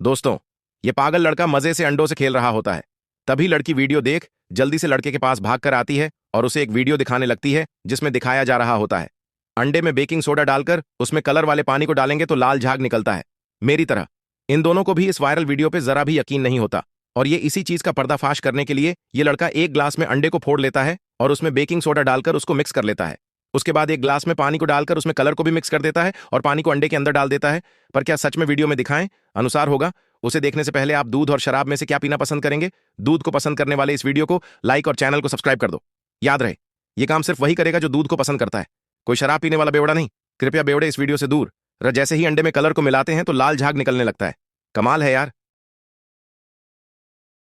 दोस्तों, ये पागल लड़का मजे से अंडों से खेल रहा होता है। तभी लड़की वीडियो देख जल्दी से लड़के के पास भाग कर आती है और उसे एक वीडियो दिखाने लगती है जिसमें दिखाया जा रहा होता है अंडे में बेकिंग सोडा डालकर उसमें कलर वाले पानी को डालेंगे तो लाल झाग निकलता है। मेरी तरह इन दोनों को भी इस वायरल वीडियो पे जरा भी यकीन नहीं होता और ये इसी चीज का पर्दाफाश करने के लिए ये लड़का एक ग्लास में अंडे को फोड़ लेता है और उसमें बेकिंग सोडा डालकर उसको मिक्स कर लेता है। उसके बाद एक ग्लास में पानी को डालकर उसमें कलर को भी मिक्स कर देता है और पानी को अंडे के अंदर डाल देता है। पर क्या सच में वीडियो में दिखाएं अनुसार होगा? उसे देखने से पहले आप दूध और शराब में से क्या पीना पसंद करेंगे? दूध को पसंद करने वाले इस वीडियो को लाइक और चैनल को सब्सक्राइब कर दो। याद रहे, ये काम सिर्फ वही करेगा जो दूध को पसंद करता है, कोई शराब पीने वाला बेवड़ा नहीं। कृपया बेवड़े इस वीडियो से दूर। जैसे ही अंडे में कलर को मिलाते हैं तो लाल झाग निकलने लगता है। कमाल है यार।